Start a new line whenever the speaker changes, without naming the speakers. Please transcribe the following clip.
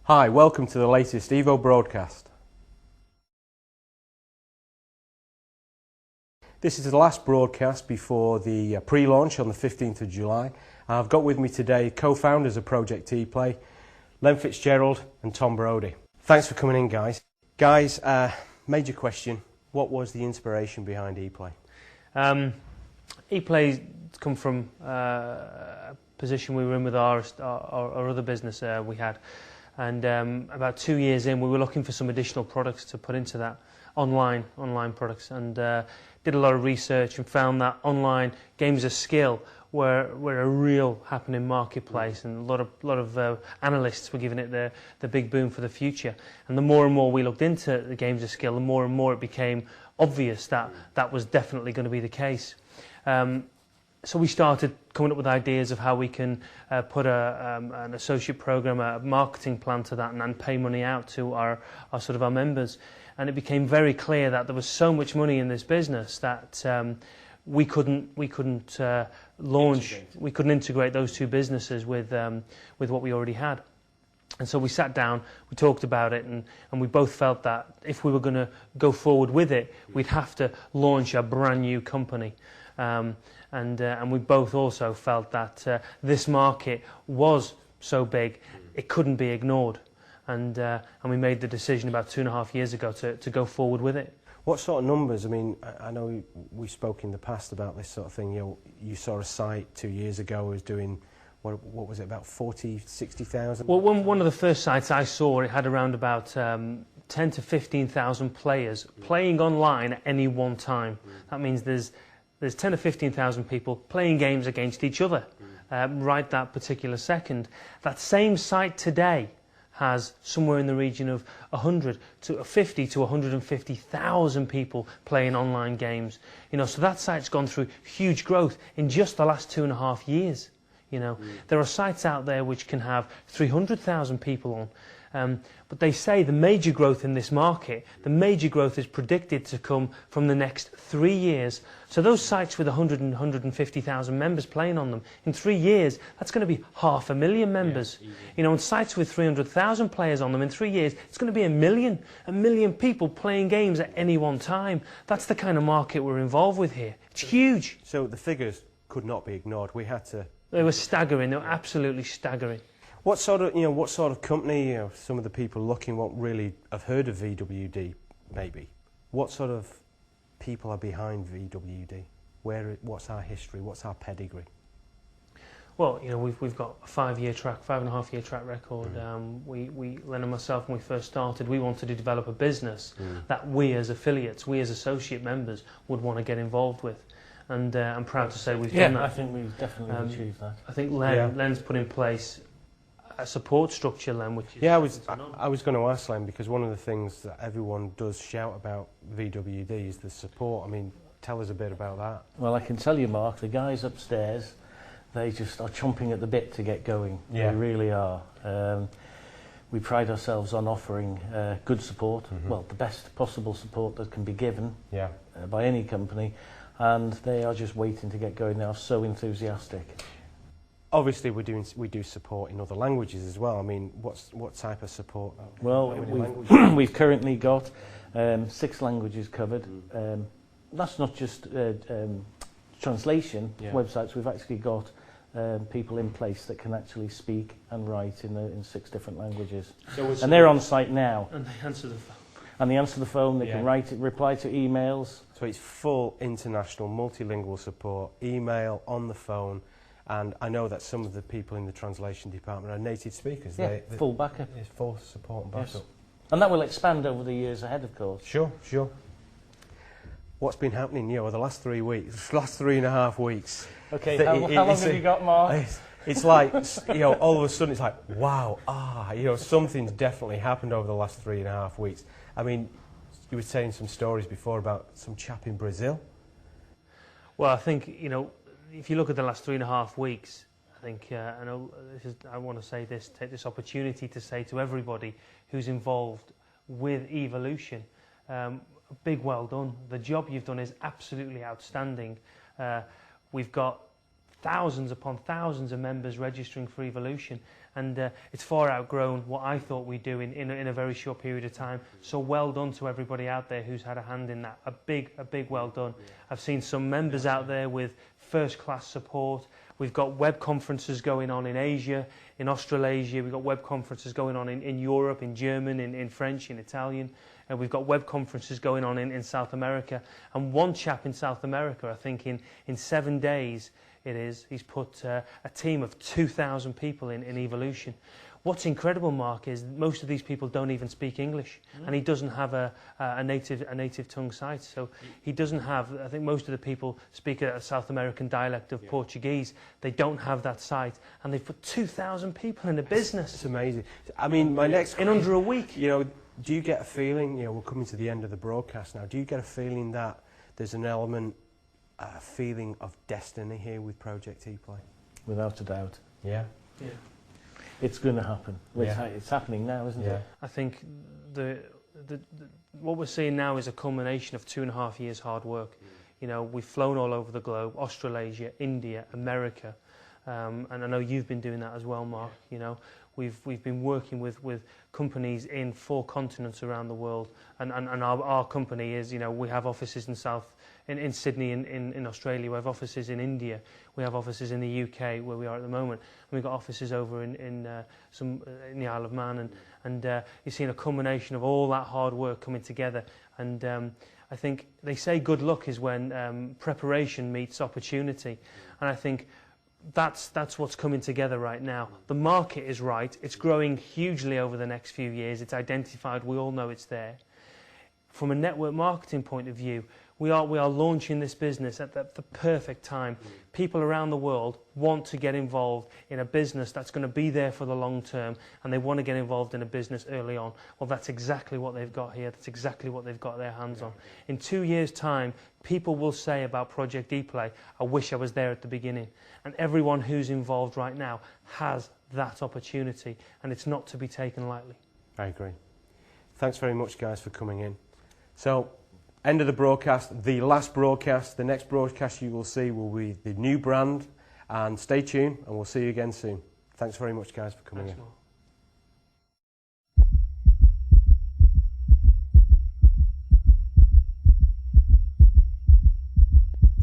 Hi, welcome to the latest Evo broadcast. This is the last broadcast before the pre-launch on the 15th of July. I've got with me today co-founders of Project E-Play, Len Fitzgerald and Tom Brodie. Thanks for coming in, guys. Guys, major question, what was the inspiration behind E-Play?
E-Play's come from a position we were in with our other business we had. And about 2 years in, we were looking for some additional products to put into that online products, and did a lot of research and found that online games of skill were a real happening marketplace, and a lot of analysts were giving it the big boom for the future. And the more and more we looked into the games of skill, the more and more it became obvious that that was definitely going to be the case. So we started coming up with ideas of how we can put an associate program, a marketing plan to that, and pay money out to our members. And it became very clear that there was so much money in this business that we couldn't integrate those two businesses with what we already had. And so we sat down, we talked about it, and we both felt that if we were going to go forward with it, we'd have to launch a brand new company. And we both also felt that this market was so big it couldn't be ignored, and we made the decision about 2.5 years ago to go forward with it.
What sort of numbers? I mean, I know we spoke in the past about this sort of thing. You saw a site 2 years ago was doing, what was it, about 60,000?
Well, one of the first sites I saw, it had around about 10 to 15,000 players playing online at any one time. That means there's 10 to 15,000 people playing games against each other right that particular second. That same site today has somewhere in the region of 100 to 50 to 150,000 people playing online games. So that site's gone through huge growth in just the last 2.5 years. There are sites out there which can have 300,000 people on. But they say the major growth in this market, the major growth is predicted to come from the next 3 years. So those sites with 100 and 150,000 members playing on them, in 3 years, that's going to be 500,000 members. And sites with 300,000 players on them, in 3 years, it's going to be 1 million people playing games at any one time. That's the kind of market we're involved with here. It's huge.
So the figures could not be ignored. We had to...
They were staggering. They were absolutely staggering.
What sort of company, some of the people looking won't really have heard of VWD, maybe. What sort of people are behind VWD? What's our history? What's our pedigree?
Well, we've got a 5.5-year track record. Len and myself, when we first started, we wanted to develop a business that we as affiliates, we as associate members would want to get involved with. And I'm proud to say we've done that.
I think we've definitely achieved that.
I think Len's put in place a support structure, Len, which is...
Yeah, I was going to ask Len, because one of the things that everyone does shout about VWD is the support. I mean, tell us a bit about that.
Well, I can tell you, Mark, the guys upstairs, they just are chomping at the bit to get going. Yeah. They really are. We pride ourselves on offering good support, well, the best possible support that can be given by any company, and they are just waiting to get going. They are so enthusiastic.
Obviously, we do support in other languages as well. I mean, what type of support?
Well, we've currently got 6 languages covered. That's not just translation websites. We've actually got people in place that can actually speak and write in 6 different languages. And they're on site now.
And they answer the phone.
And they answer the phone. They can reply to emails.
So it's full international, multilingual support, email, on the phone. And I know that some of the people in the translation department are native speakers.
Yeah, full backup.
It's full support and backup.
Yes. And that will expand over the years ahead, of course.
Sure. What's been happening, the last 3 weeks, last 3.5 weeks?
Okay, how long have you got, Mark?
It's like, all of a sudden it's like, wow, something's definitely happened over the last 3.5 weeks. I mean, you were saying some stories before about some chap in Brazil.
Well, I think, if you look at the last 3.5 weeks, I think I want to say this, take this opportunity to say to everybody who's involved with evolution, a big well done. The job you've done is absolutely outstanding. We've got thousands upon thousands of members registering for Evolution, and it's far outgrown what I thought we'd do in a very short period of time. So well done to everybody out there who's had a hand in that. A big well done. I've seen some members out there with first-class support. We've got web conferences going on in Asia, in Australasia. We've got web conferences going on in Europe, in German, in French, in Italian. And we've got web conferences going on in South America. And one chap in South America, I think in 7 days, he's put a team of 2,000 people in Evolution. What's incredible, Mark, is most of these people don't even speak English, and he doesn't have a native tongue site. So he doesn't have. I think most of the people speak a South American dialect of Portuguese. They don't have that site, and they've put 2,000 people in a business.
It's amazing. I mean, my next
in under a week.
You know, do you get a feeling? You know, we're coming to the end of the broadcast now. Do you get a feeling that there's an element, a feeling of destiny here with Project E-Play?
Without a doubt.
Yeah.
Yeah. It's going to happen. It's happening now, isn't it?
I think what we're seeing now is a culmination of 2.5 years hard work. You know, we've flown all over the globe: Australasia, India, America, and I know you've been doing that as well, Mark. You know, we've been working with companies in 4 continents around the world, and our company is, you know, we have offices in Sydney, in Australia. We have offices in India. We have offices in the UK, where we are at the moment, and we've got offices over in the Isle of Man, and you're seeing a culmination of all that hard work coming together. And I think they say good luck is when preparation meets opportunity, and I think that's what's coming together right now. The market is right. It's growing hugely over the next few years. It's identified. We all know it's there. From a network marketing point of view, we are launching this business at the perfect time. People around the world want to get involved in a business that's going to be there for the long term, and they want to get involved in a business early on. Well, that's exactly what they've got here. That's exactly what they've got their hands on. In 2 years' time, people will say about Project E-Play, I wish I was there at the beginning. And everyone who's involved right now has that opportunity, and it's not to be taken lightly.
I agree. Thanks very much, guys, for coming in. So, end of the broadcast, the last broadcast. The next broadcast you will see will be the new brand. And stay tuned, and we'll see you again soon. Thanks very much, guys, for coming in.